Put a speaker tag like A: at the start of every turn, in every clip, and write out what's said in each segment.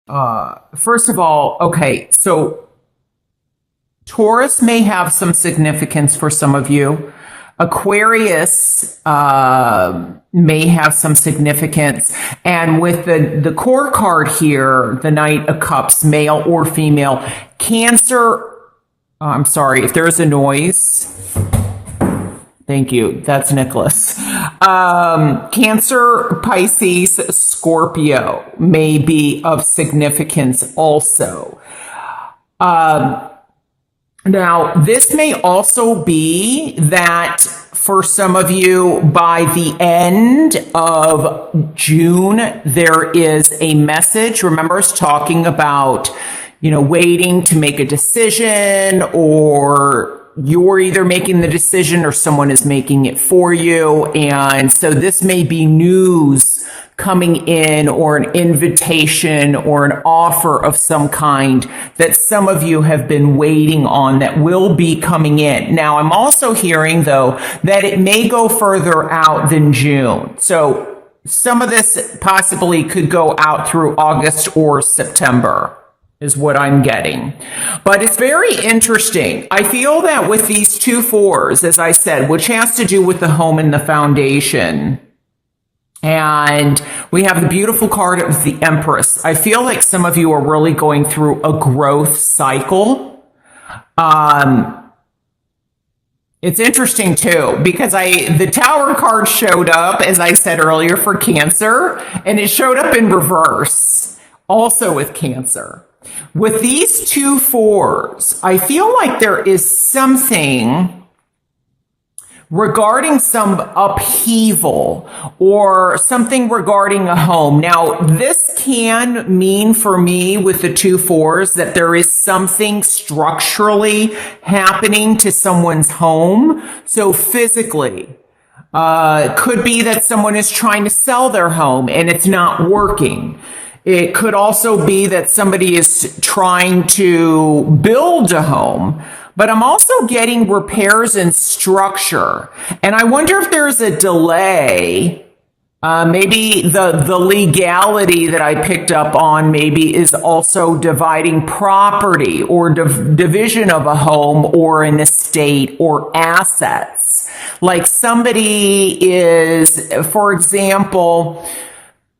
A: First of all, okay, so Taurus may have some significance for some of you. Aquarius may have some significance. And with the core card here, the Knight of Cups, male or female, Cancer, I'm sorry if there's a noise. Thank you. That's Nicholas. Cancer, Pisces, Scorpio may be of significance also. Now, this may also be that for some of you, by the end of June, there is a message. Remember us talking about, waiting to make a decision, or you're either making the decision or someone is making it for you. And so this may be news coming in, or an invitation or an offer of some kind that some of you have been waiting on that will be coming in. Now, I'm also hearing, though, that it may go further out than June. So some of this possibly could go out through August or September, is what I'm getting. But it's very interesting. I feel that with these two fours, as I said, which has to do with the home and the foundation, and we have the beautiful card of the Empress. I feel like some of you are really going through a growth cycle. It's interesting too, because the Tower card showed up, as I said earlier, for Cancer, and it showed up in reverse, also with Cancer. With these two fours, I feel like there is something regarding some upheaval or something regarding a home. Now, this can mean for me with the two fours that there is something structurally happening to someone's home. So physically, could be that someone is trying to sell their home and it's not working. It could also be that somebody is trying to build a home, but I'm also getting repairs and structure. And I wonder if there's a delay. Maybe the legality that I picked up on maybe is also dividing property or division of a home or an estate or assets. Like somebody is, for example,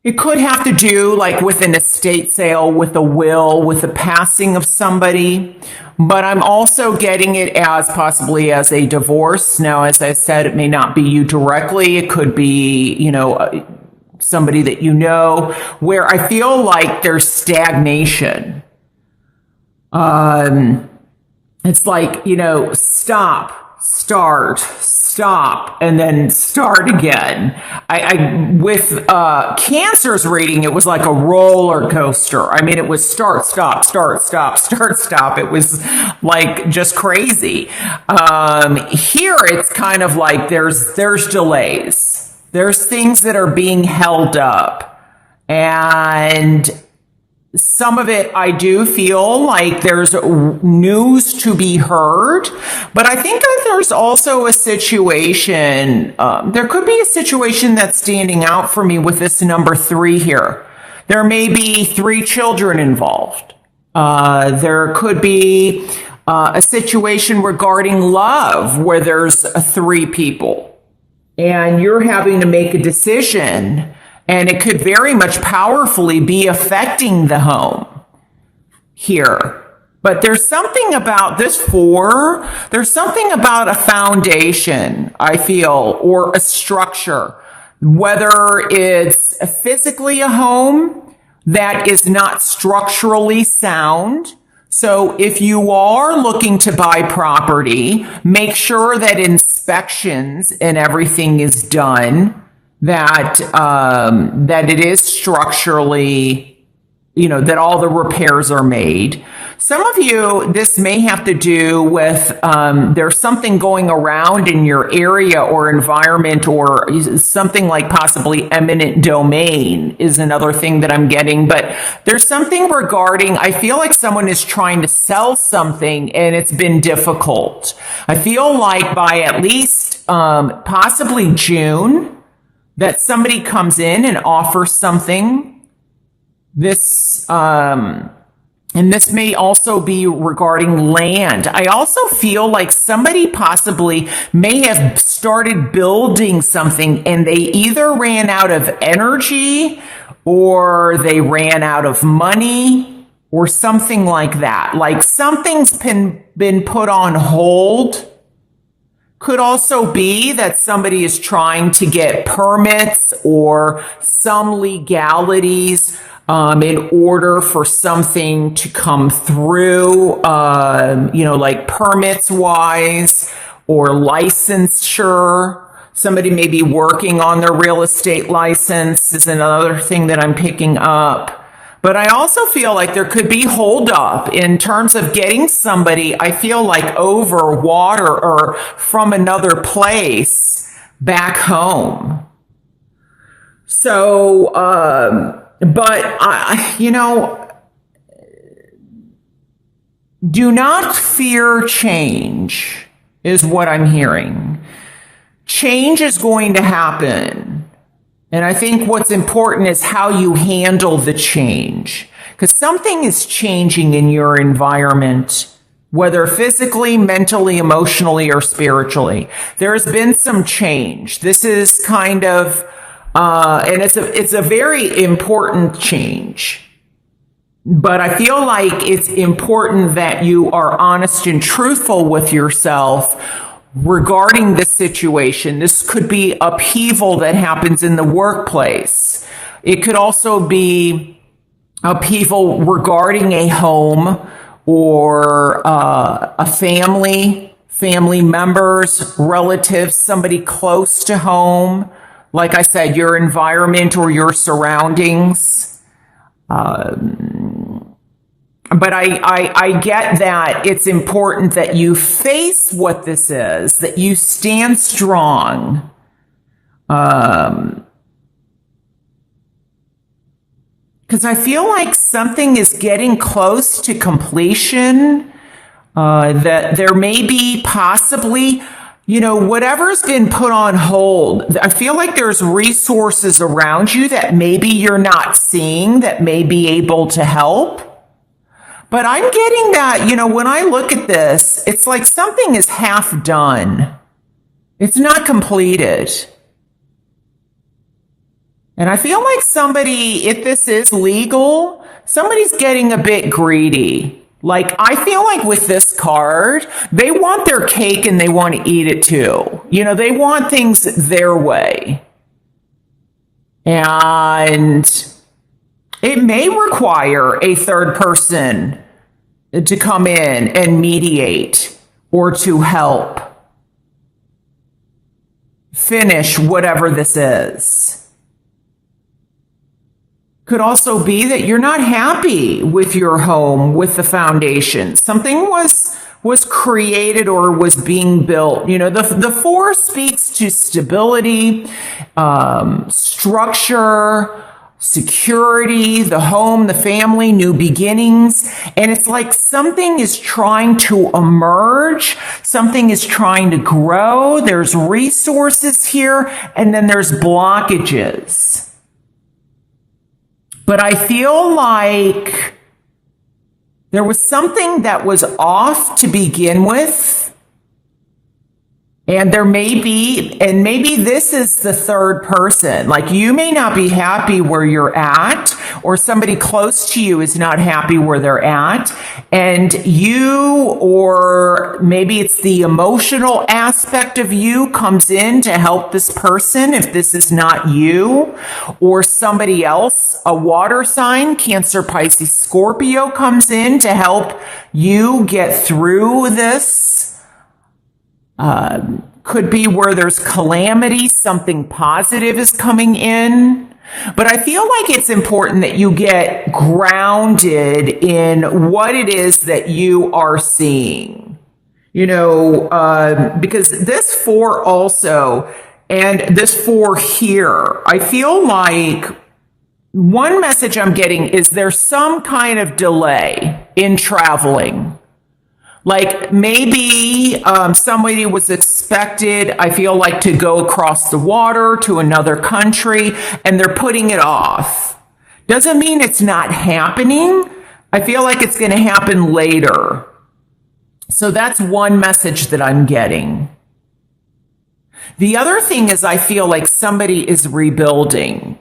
A: it could have to do like with an estate sale, with a will, with the passing of somebody. But I'm also getting it as possibly as a divorce. Now, as I said, it may not be you directly. It could be, somebody that you know, where I feel like there's stagnation. It's like, stop, and then start again. With Cancer's reading, it was like a roller coaster. I mean, it was start, stop, start, stop, start, stop. It was like just crazy. Here, it's kind of like there's delays. There's things that are being held up, and some of it, I do feel like there's news to be heard, but I think that there's also a situation, there could be a situation that's standing out for me with this number 3 here. There may be 3 children involved. There could be a situation regarding love where there's 3 people and you're having to make a decision. And it could very much powerfully be affecting the home here. But there's something about this 4, there's something about a foundation, I feel, or a structure, whether it's physically a home that is not structurally sound. So if you are looking to buy property, make sure that inspections and everything is done, that it is structurally, that all the repairs are made. Some of you, this may have to do with there's something going around in your area or environment, or something like possibly eminent domain is another thing that I'm getting. But there's something regarding, I feel like someone is trying to sell something and it's been difficult. I feel like by at least possibly June, that somebody comes in and offers something This, and this may also be regarding land. I also feel like somebody possibly may have started building something and they either ran out of energy or they ran out of money or something like that. Like something's been put on hold. Could also be that somebody is trying to get permits or some legalities in order for something to come through, like permits wise or licensure. Somebody may be working on their real estate license is another thing that I'm picking up. But I also feel like there could be holdup in terms of getting somebody, I feel like, over water or from another place back home. So, do not fear change is what I'm hearing. Change is going to happen. And I think what's important is how you handle the change. Because something is changing in your environment, whether physically, mentally, emotionally, or spiritually. There has been some change. This is kind of, and it's a very important change. But I feel like it's important that you are honest and truthful with yourself regarding this situation. This could be upheaval that happens in the workplace. It could also be upheaval regarding a home or a family members, relatives, somebody close to home. Like I said, your environment or your surroundings. But I get that it's important that you face what this is, that you stand strong. Because I feel like something is getting close to completion, that there may be possibly, whatever's been put on hold. I feel like there's resources around you that maybe you're not seeing that may be able to help. But I'm getting that, when I look at this, it's like something is half done. It's not completed. And I feel like somebody, if this is legal, somebody's getting a bit greedy. Like, I feel like with this card, they want their cake and they want to eat it too. They want things their way. And it may require a third person to come in and mediate or to help finish whatever this is. Could also be that you're not happy with your home, with the foundation. Something was created or was being built. The 4 speaks to stability, structure, security, the home, the family, new beginnings. And it's like something is trying to emerge. Something is trying to grow. There's resources here, and then there's blockages. But I feel like there was something that was off to begin with. And maybe this is the third person. Like, you may not be happy where you're at, or somebody close to you is not happy where they're at. And you, or maybe it's the emotional aspect of you, comes in to help this person if this is not you, or somebody else, a water sign, Cancer, Pisces, Scorpio, comes in to help you get through this. Could be where there's calamity, something positive is coming in. But I feel like it's important that you get grounded in what it is that you are seeing. Because this 4 also, and this 4 here, I feel like one message I'm getting is there's some kind of delay in traveling. Like, maybe somebody was expected, I feel like, to go across the water to another country, and they're putting it off Doesn't mean it's not happening. I feel like it's going to happen later. So that's one message that I'm getting. The other thing is I feel like somebody is rebuilding.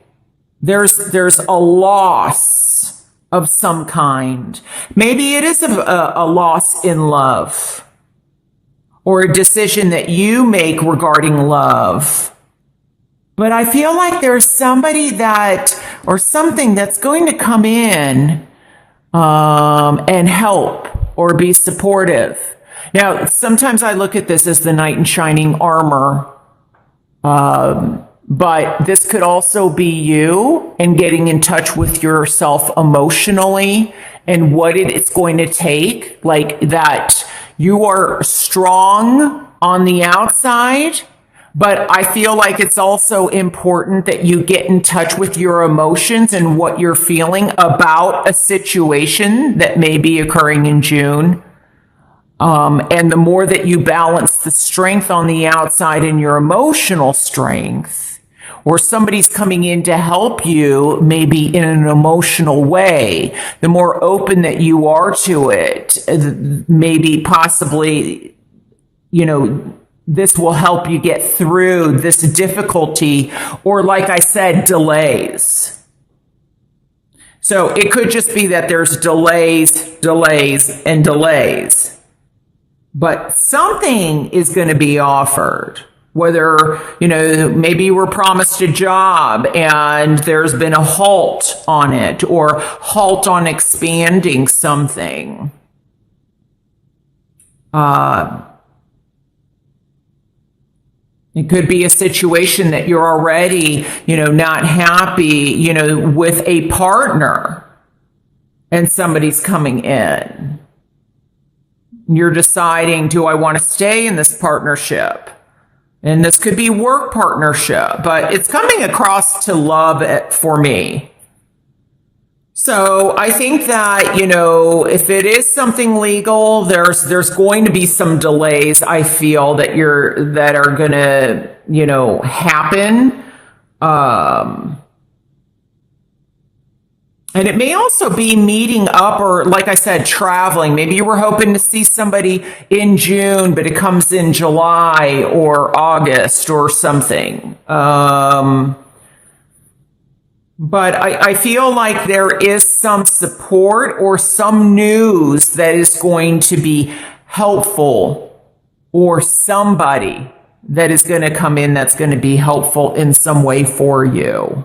A: There's a loss of some kind. Maybe it is a loss in love or a decision that you make regarding love. But I feel like there's somebody that or something that's going to come in and help or be supportive. Now, sometimes I look at this as the knight in shining armor. But this could also be you and getting in touch with yourself emotionally and what it's going to take, like that you are strong on the outside, but I feel like it's also important that you get in touch with your emotions and what you're feeling about a situation that may be occurring in June. And the more that you balance the strength on the outside and your emotional strength, or somebody's coming in to help you, maybe in an emotional way, the more open that you are to it, maybe possibly, this will help you get through this difficulty, or like I said, delays. So it could just be that there's delays, and delays. But something is going to be offered. Whether, maybe you were promised a job and there's been a halt on it, or halt on expanding something. It could be a situation that you're already, not happy, with a partner and somebody's coming in. You're deciding, do I want to stay in this partnership? And this could be work partnership, but it's coming across to love for me. So I think that, if it is something legal, there's going to be some delays, I feel, that are going to, happen. And it may also be meeting up, or like I said, traveling. Maybe you were hoping to see somebody in June, but it comes in July or August or something. But I feel like there is some support or some news that is going to be helpful, or somebody that is going to come in that's going to be helpful in some way for you.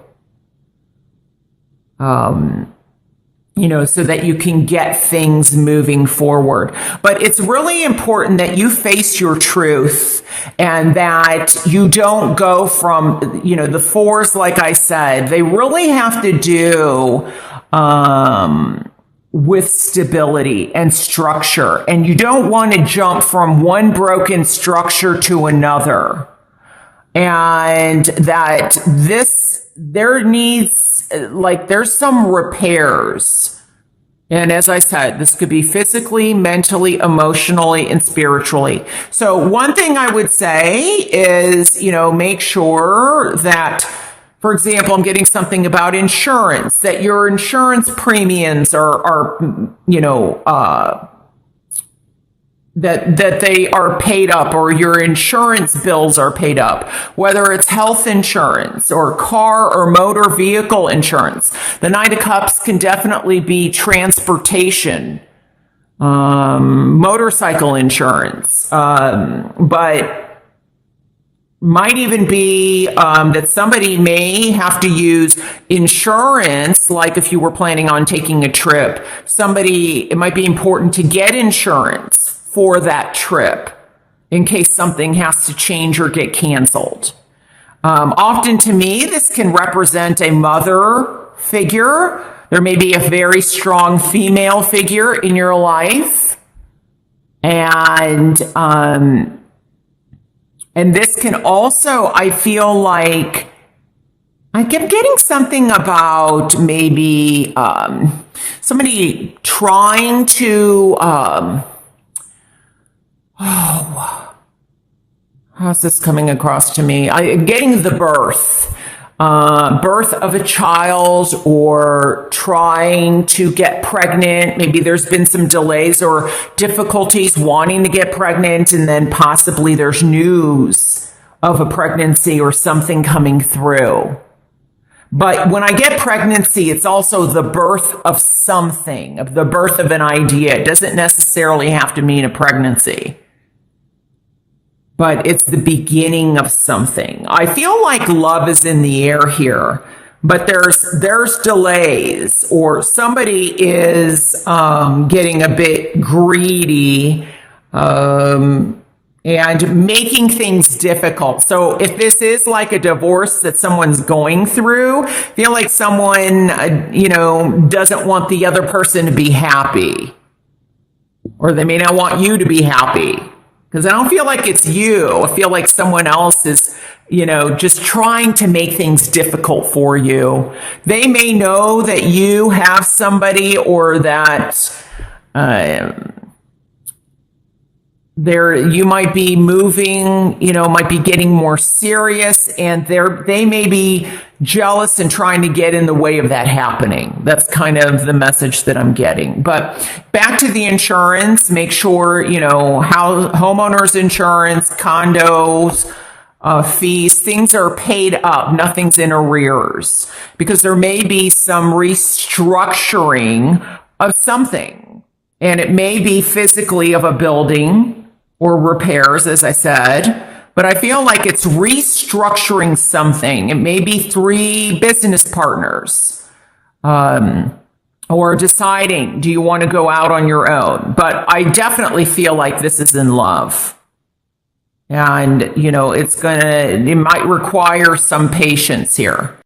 A: So that you can get things moving forward. But it's really important that you face your truth and that you don't go from, the fours, like I said, they really have to do with stability and structure. And you don't want to jump from one broken structure to another. And that there's some repairs. And as I said, this could be physically, mentally, emotionally, and spiritually. So one thing I would say is, make sure that, for example, I'm getting something about insurance, that your insurance premiums are that they are paid up, or your insurance bills are paid up, whether it's health insurance or car or motor vehicle insurance. The Knight of Cups can definitely be transportation, motorcycle insurance, but might even be that somebody may have to use insurance, like if you were planning on taking a trip. It might be important to get insurance for that trip in case something has to change or get canceled. Often to me, this can represent a mother figure. There may be a very strong female figure in your life. And this can also, I feel like, I kept getting something about maybe somebody trying to, how's this coming across to me? Getting the birth. birth of a child or trying to get pregnant. Maybe there's been some delays or difficulties wanting to get pregnant, and then possibly there's news of a pregnancy or something coming through. But when I get pregnancy, it's also the birth of something, of the birth of an idea. It doesn't necessarily have to mean a pregnancy, but it's the beginning of something. I feel like love is in the air here, but there's delays, or somebody is getting a bit greedy, and making things difficult. So if this is like a divorce that someone's going through, I feel like someone, doesn't want the other person to be happy, or they may not want you to be happy. Because I don't feel like it's you. I feel like someone else is, just trying to make things difficult for you. They may know that you have somebody, or that you might be moving, might be getting more serious, and they may be jealous and trying to get in the way of that happening. That's kind of the message that I'm getting. But back to the insurance, make sure, how homeowners insurance, condos, fees, things are paid up. Nothing's in arrears, because there may be some restructuring of something, and it may be physically of a building or repairs, as I said, but I feel like it's restructuring something. It may be 3 business partners, or deciding, do you want to go out on your own? But I definitely feel like this is in love. And, it might require some patience here.